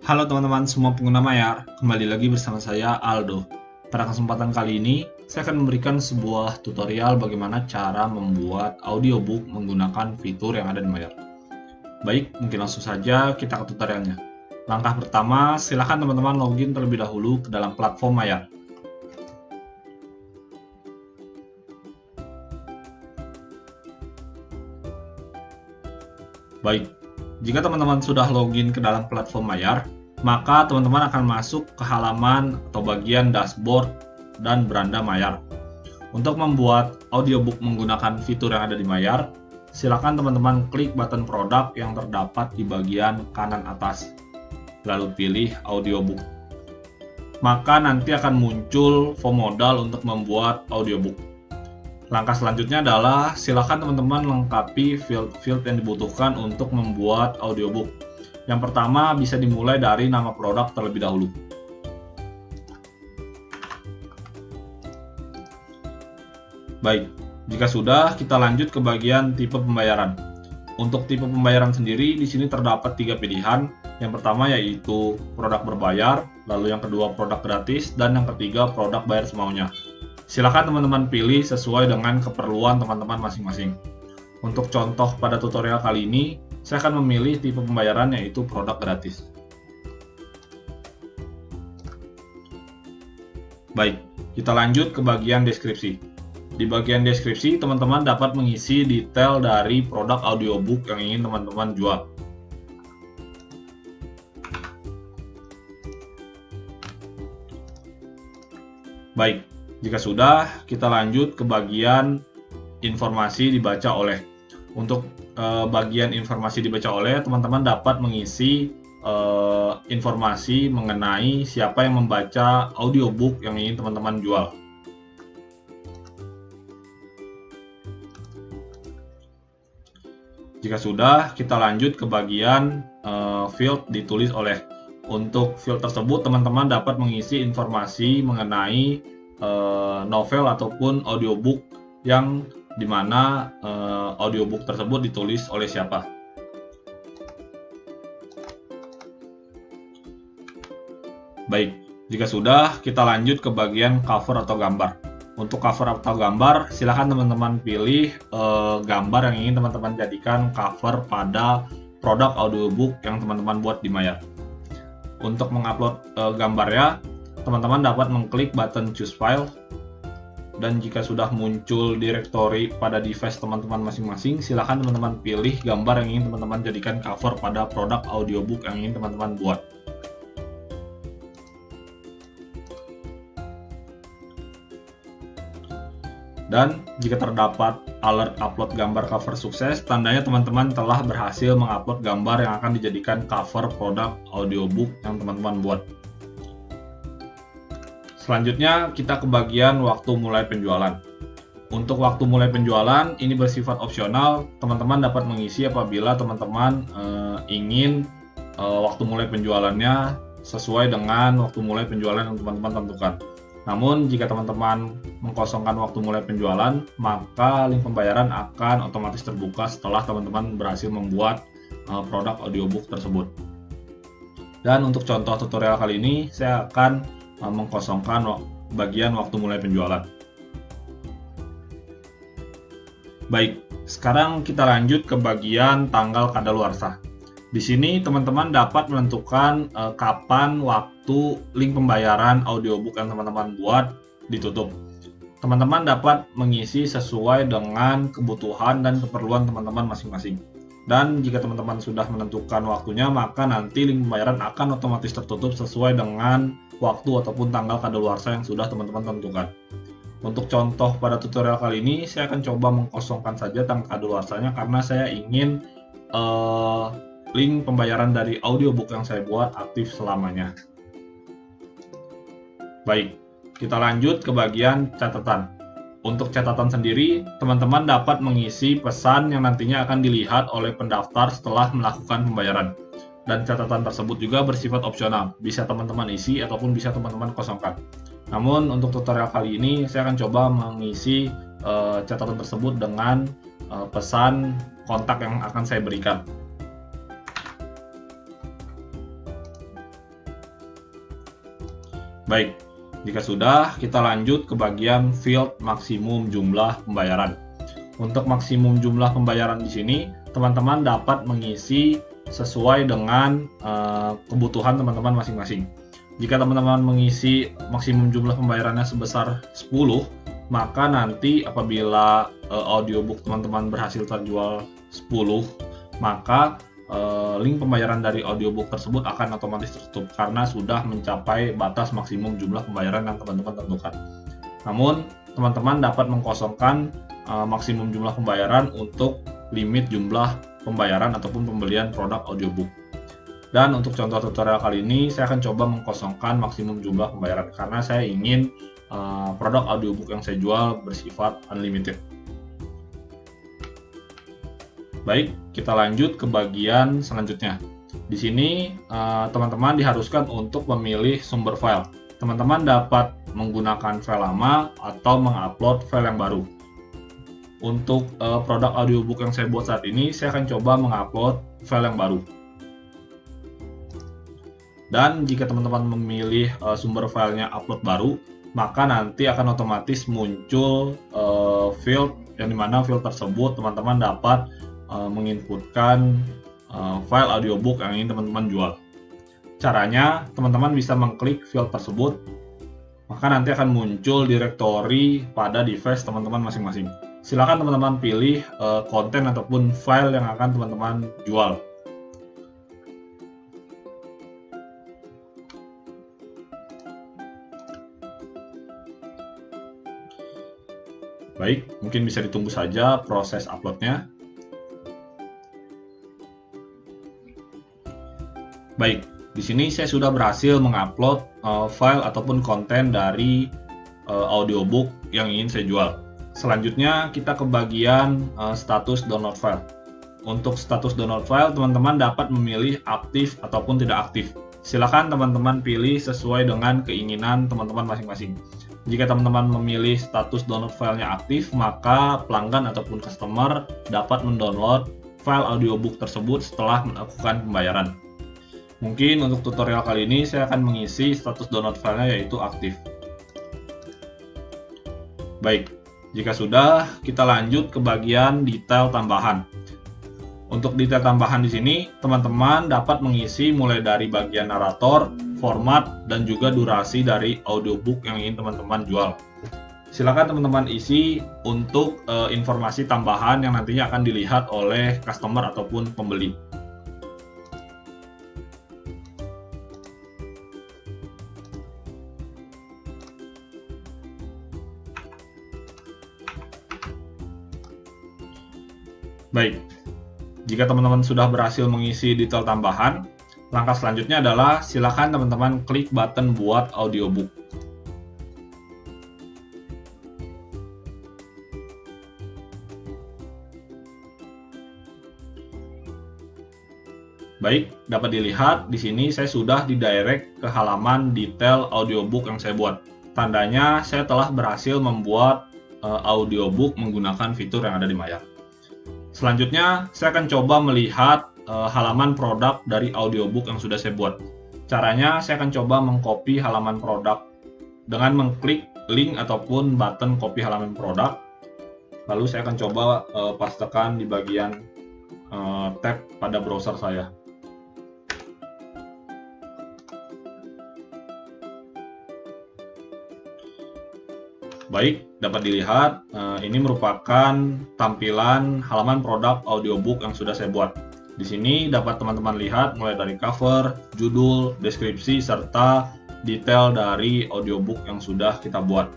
Halo teman-teman semua pengguna Mayar, kembali lagi bersama saya Aldo. Pada kesempatan kali ini, saya akan memberikan sebuah tutorial bagaimana cara membuat audiobook menggunakan fitur yang ada di Mayar. Baik, mungkin langsung saja kita ke tutorialnya. Langkah pertama, silakan teman-teman login terlebih dahulu ke dalam platform Mayar. Baik, jika teman-teman sudah login ke dalam platform Mayar, maka teman-teman akan masuk ke halaman atau bagian dashboard dan beranda Mayar. Untuk membuat audiobook menggunakan fitur yang ada di Mayar, silakan teman-teman klik button produk yang terdapat di bagian kanan atas, lalu pilih audiobook. Maka nanti akan muncul form modal untuk membuat audiobook. Langkah selanjutnya adalah silakan teman-teman lengkapi field-field yang dibutuhkan untuk membuat audiobook. Yang pertama bisa dimulai dari nama produk terlebih dahulu. Baik, jika sudah kita lanjut ke bagian tipe pembayaran. Untuk tipe pembayaran sendiri di sini terdapat 3 pilihan. Yang pertama yaitu produk berbayar, lalu yang kedua produk gratis, dan yang ketiga produk bayar semaunya. Silakan teman-teman pilih sesuai dengan keperluan teman-teman masing-masing. Untuk contoh pada tutorial kali ini, saya akan memilih tipe pembayaran yaitu produk gratis. Baik, kita lanjut ke bagian deskripsi. Di bagian deskripsi, teman-teman dapat mengisi detail dari produk audiobook yang ingin teman-teman jual. Baik, jika sudah, kita lanjut ke bagian informasi dibaca oleh. Untuk bagian informasi dibaca oleh, teman-teman dapat mengisi informasi mengenai siapa yang membaca audiobook yang ingin teman-teman jual. Jika sudah, kita lanjut ke bagian field ditulis oleh. Untuk field tersebut, teman-teman dapat mengisi informasi mengenai novel ataupun audiobook yang dimana audiobook tersebut ditulis oleh siapa. Baik, jika sudah, kita lanjut ke bagian cover atau gambar. Untuk cover atau gambar, silakan teman-teman pilih gambar yang ingin teman-teman jadikan cover pada produk audiobook yang teman-teman buat di Mayar. Untuk mengupload gambarnya, teman-teman dapat mengklik button choose file, dan jika sudah muncul directory pada device teman-teman masing-masing, silakan teman-teman pilih gambar yang ingin teman-teman jadikan cover pada produk audiobook yang ingin teman-teman buat. Dan jika terdapat alert upload gambar cover sukses, tandanya teman-teman telah berhasil mengupload gambar yang akan dijadikan cover produk audiobook yang teman-teman buat. Selanjutnya kita ke bagian waktu mulai penjualan. Untuk waktu mulai penjualan ini bersifat opsional, teman-teman dapat mengisi apabila teman-teman ingin waktu mulai penjualannya sesuai dengan waktu mulai penjualan yang teman-teman tentukan. Namun jika teman-teman mengkosongkan waktu mulai penjualan, maka link pembayaran akan otomatis terbuka setelah teman-teman berhasil membuat produk audiobook tersebut. Dan untuk contoh tutorial kali ini, saya akan mengkosongkan bagian waktu mulai penjualan. Baik, sekarang kita lanjut ke bagian tanggal kadaluarsa. Di sini teman-teman dapat menentukan kapan waktu link pembayaran audiobook yang teman-teman buat ditutup. Teman-teman dapat mengisi sesuai dengan kebutuhan dan keperluan teman-teman masing-masing. Dan jika teman-teman sudah menentukan waktunya, maka nanti link pembayaran akan otomatis tertutup sesuai dengan waktu ataupun tanggal kadaluarsa yang sudah teman-teman tentukan. Untuk contoh pada tutorial kali ini, saya akan coba mengkosongkan saja tanggal kadaluarsanya karena saya ingin link pembayaran dari audiobook yang saya buat aktif selamanya. Baik, kita lanjut ke bagian catatan. Untuk catatan sendiri, teman-teman dapat mengisi pesan yang nantinya akan dilihat oleh pendaftar setelah melakukan pembayaran. Dan catatan tersebut juga bersifat opsional, bisa teman-teman isi ataupun bisa teman-teman kosongkan. Namun untuk tutorial kali ini, saya akan coba mengisi catatan tersebut dengan pesan kontak yang akan saya berikan. Baik, jika sudah, kita lanjut ke bagian field maksimum jumlah pembayaran. Untuk maksimum jumlah pembayaran di sini, teman-teman dapat mengisi sesuai dengan kebutuhan teman-teman masing-masing. Jika teman-teman mengisi maksimum jumlah pembayarannya sebesar 10, maka nanti apabila audiobook teman-teman berhasil terjual 10, maka link pembayaran dari audiobook tersebut akan otomatis tertutup karena sudah mencapai batas maksimum jumlah pembayaran yang teman-teman tentukan. Namun, teman-teman dapat mengkosongkan maksimum jumlah pembayaran untuk limit jumlah pembayaran ataupun pembelian produk audiobook. Dan untuk contoh tutorial kali ini, saya akan coba mengkosongkan maksimum jumlah pembayaran karena saya ingin produk audiobook yang saya jual bersifat unlimited. Baik, kita lanjut ke bagian selanjutnya. Di sini, teman-teman diharuskan untuk memilih sumber file. Teman-teman dapat menggunakan file lama atau mengupload file yang baru. Untuk produk audiobook yang saya buat saat ini, saya akan coba mengupload file yang baru. Dan jika teman-teman memilih sumber filenya upload baru, maka nanti akan otomatis muncul field yang dimana field tersebut teman-teman dapat menginputkan file audiobook yang ingin teman-teman jual. Caranya, teman-teman bisa mengklik field tersebut, maka nanti akan muncul direktori pada device teman-teman masing-masing. Silakan teman-teman pilih konten ataupun file yang akan teman-teman jual. Baik, mungkin bisa ditunggu saja proses uploadnya. Baik, di sini saya sudah berhasil mengupload file ataupun konten dari audiobook yang ingin saya jual. Selanjutnya kita ke bagian status download file. Untuk status download file, teman-teman dapat memilih aktif ataupun tidak aktif. Silakan teman-teman pilih sesuai dengan keinginan teman-teman masing-masing. Jika teman-teman memilih status download filenya aktif, maka pelanggan ataupun customer dapat mendownload file audiobook tersebut setelah melakukan pembayaran. Mungkin untuk tutorial kali ini saya akan mengisi status download filenya yaitu aktif. Baik, jika sudah, kita lanjut ke bagian detail tambahan. Untuk detail tambahan di sini, teman-teman dapat mengisi mulai dari bagian narator, format, dan juga durasi dari audiobook yang ingin teman-teman jual. Silakan teman-teman isi untuk informasi tambahan yang nantinya akan dilihat oleh customer ataupun pembeli. Baik, jika teman-teman sudah berhasil mengisi detail tambahan, langkah selanjutnya adalah silakan teman-teman klik button buat audiobook. Baik, dapat dilihat di sini saya sudah didirect ke halaman detail audiobook yang saya buat. Tandanya saya telah berhasil membuat audiobook menggunakan fitur yang ada di Mayar. Selanjutnya, saya akan coba melihat halaman produk dari audiobook yang sudah saya buat. Caranya, saya akan coba mengcopy halaman produk dengan mengklik link ataupun button copy halaman produk. Lalu saya akan coba pastekan di bagian tab pada browser saya. Baik, dapat dilihat ini merupakan tampilan halaman produk audiobook yang sudah saya buat. Di sini dapat teman-teman lihat mulai dari cover, judul, deskripsi, serta detail dari audiobook yang sudah kita buat.